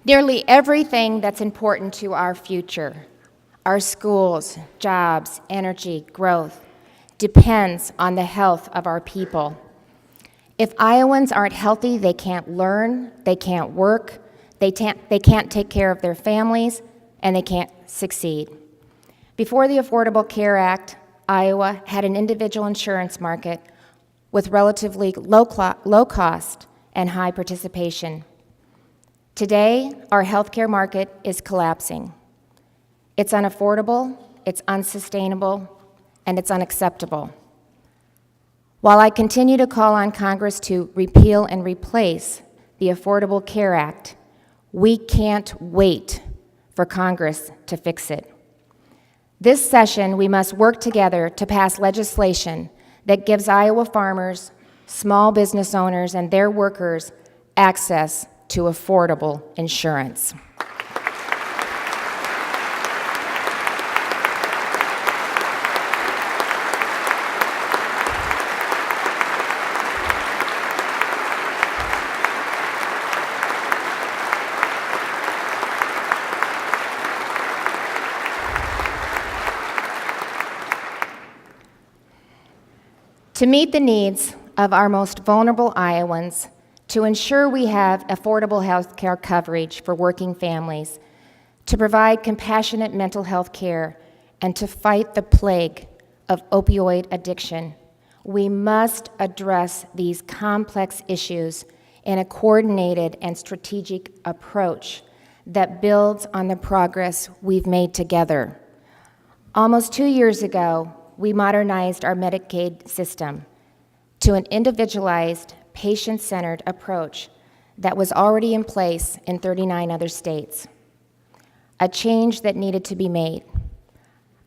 Nearly everything that's important to our future, our schools, jobs, energy, growth, depends on the health of our people. If Iowans aren't healthy, they can't learn, they can't work, they can't take care of their families, and they can't succeed. Before the Affordable Care Act, Iowa had an individual insurance market with relatively low cost and high participation. Today, our healthcare market is collapsing. It's unaffordable, it's unsustainable, and it's unacceptable. While I continue to call on Congress to repeal and replace the Affordable Care Act, we can't wait for Congress to fix it. This session, we must work together to pass legislation that gives Iowa farmers, small business owners, and their workers access to affordable insurance. To meet the needs of our most vulnerable Iowans, to ensure we have affordable health care coverage for working families, to provide compassionate mental health care, and to fight the plague of opioid addiction, we must address these complex issues in a coordinated and strategic approach that builds on the progress we've made together. Almost 2 years ago, we modernized our Medicaid system to an individualized, patient-centered approach that was already in place in 39 other states, a change that needed to be made.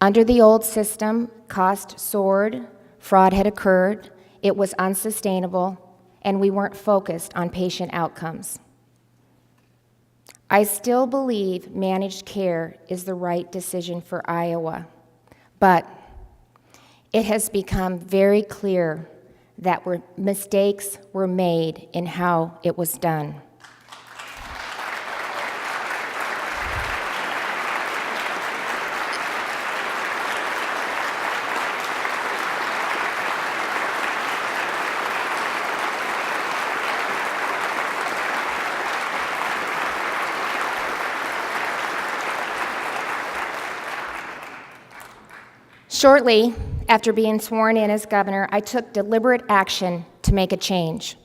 Under the old system, cost soared, fraud had occurred, it was unsustainable, and we weren't focused on patient outcomes. I still believe managed care is the right decision for Iowa, but it has become very clear that mistakes were made in how it was done. Shortly after being sworn in as governor, I took deliberate action to make a change.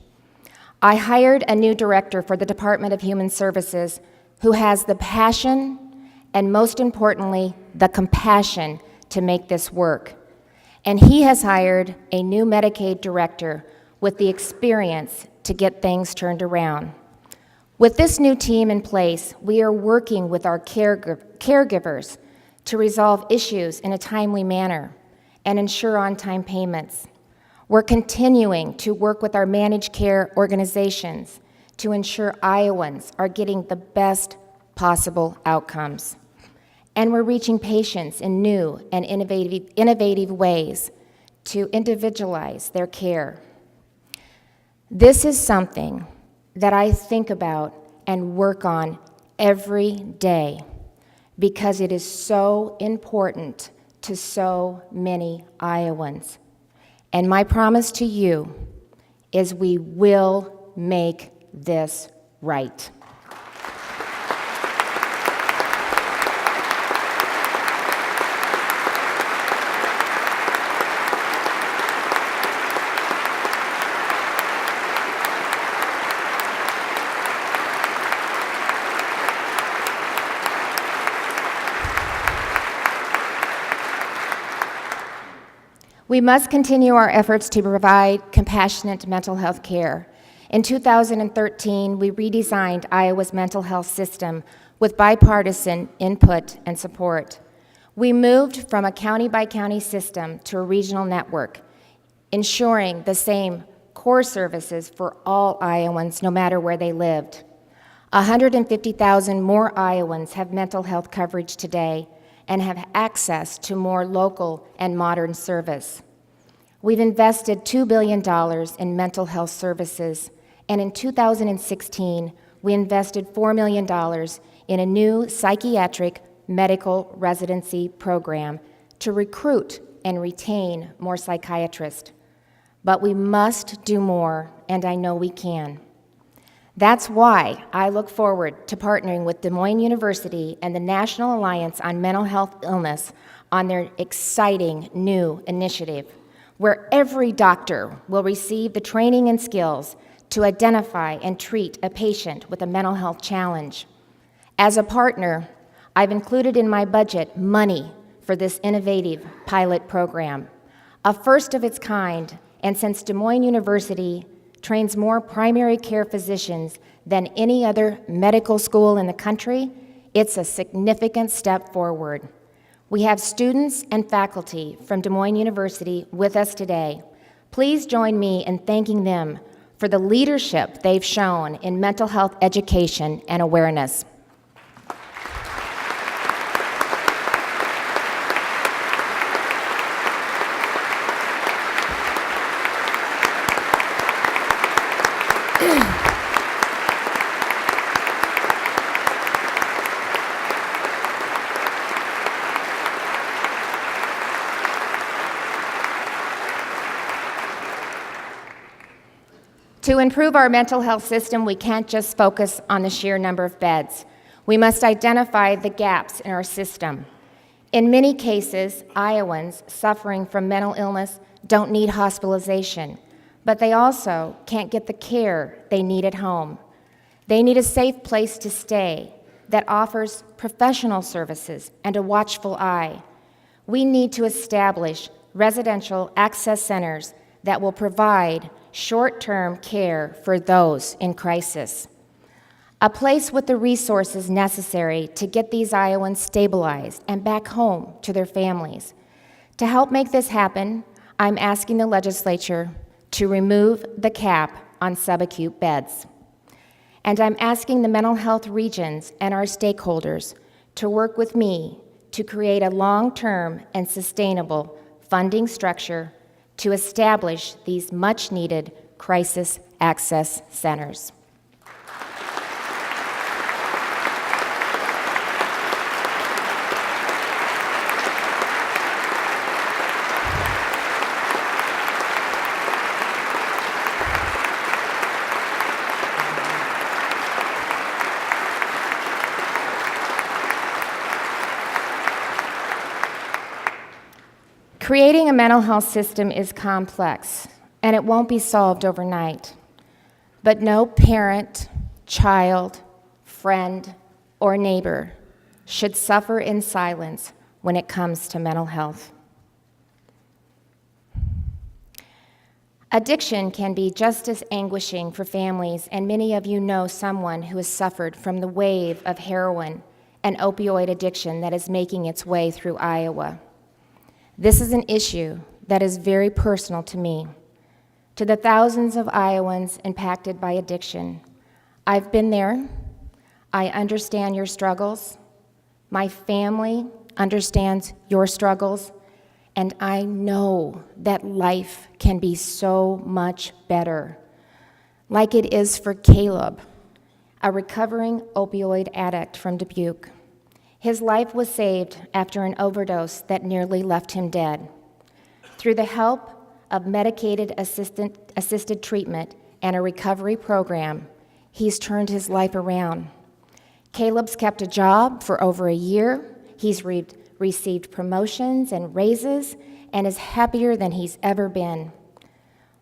I hired a new director for the Department of Human Services who has the passion and, most importantly, the compassion to make this work. And he has hired a new Medicaid director with the experience to get things turned around. With this new team in place, we are working with our caregivers to resolve issues in a timely manner and ensure on-time payments. We're continuing to work with our managed care organizations to ensure Iowans are getting the best possible outcomes. And we're reaching patients in new and innovative ways to individualize their care. This is something that I think about and work on every day because it is so important to so many Iowans. And my promise to you is we will make this right. We must continue our efforts to provide compassionate mental health care. In 2013, we redesigned Iowa's mental health system with bipartisan input and support. We moved from a county-by-county system to a regional network, ensuring the same core services for all Iowans, no matter where they lived. 150,000 more Iowans have mental health coverage today and have access to more local and modern service. We've invested $2 billion in mental health services, and in 2016, we invested $4 million in a new psychiatric medical residency program to recruit and retain more psychiatrists. But we must do more, and I know we can. That's why I look forward to partnering with Des Moines University and the National Alliance on Mental Health Illness on their exciting new initiative, where every doctor will receive the training and skills to identify and treat a patient with a mental health challenge. As a partner, I've included in my budget money for this innovative pilot program, a first of its kind, and since Des Moines University trains more primary care physicians than any other medical school in the country, it's a significant step forward. We have students and faculty from Des Moines University with us today. Please join me in thanking them for the leadership they've shown in mental health education and awareness. To improve our mental health system, we can't just focus on the sheer number of beds. We must identify the gaps in our system. In many cases, Iowans suffering from mental illness don't need hospitalization, but they also can't get the care they need at home. They need a safe place to stay that offers professional services and a watchful eye. We need to establish residential access centers that will provide short-term care for those in crisis. A place with the resources necessary to get these Iowans stabilized and back home to their families. To help make this happen, I'm asking the legislature to remove the cap on subacute beds. And I'm asking the mental health regions and our stakeholders to work with me to create a long-term and sustainable funding structure to establish these much-needed crisis access centers. Creating a mental health system is complex, and it won't be solved overnight. But no parent, child, friend, or neighbor should suffer in silence when it comes to mental health. Addiction can be just as anguishing for families, and many of you know someone who has suffered from the wave of heroin and opioid addiction that is making its way through Iowa. This is an issue that is very personal to me. To the thousands of Iowans impacted by addiction, I've been there. I understand your struggles. My family understands your struggles. And I know that life can be so much better, like it is for Caleb, a recovering opioid addict from Dubuque. His life was saved after an overdose that nearly left him dead. Through the help of medicated assisted treatment and a recovery program, he's turned his life around. Caleb's kept a job for over a year. He's received promotions and raises and is happier than he's ever been.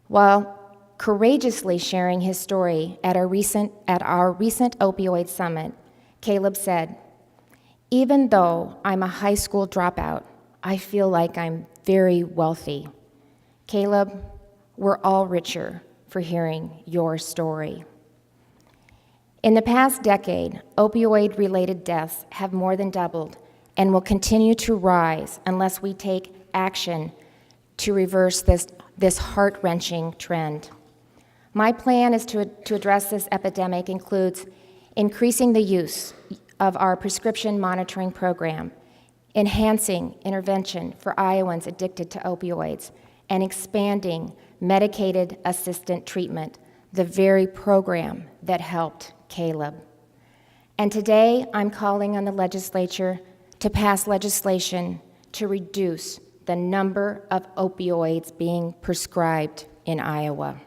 While courageously sharing his story at our recent opioid summit, Caleb said, "Even though I'm a high school dropout, I feel like I'm very wealthy." Caleb, we're all richer for hearing your story. In the past decade, opioid-related deaths have more than doubled and will continue to rise unless we take action to reverse this heart-wrenching trend. My plan is to address this epidemic includes increasing the use of our prescription monitoring program, enhancing intervention for Iowans addicted to opioids, and expanding medicated assistant treatment, the very program that helped Caleb. And today, I'm calling on the legislature to pass legislation to reduce the number of opioids being prescribed in Iowa.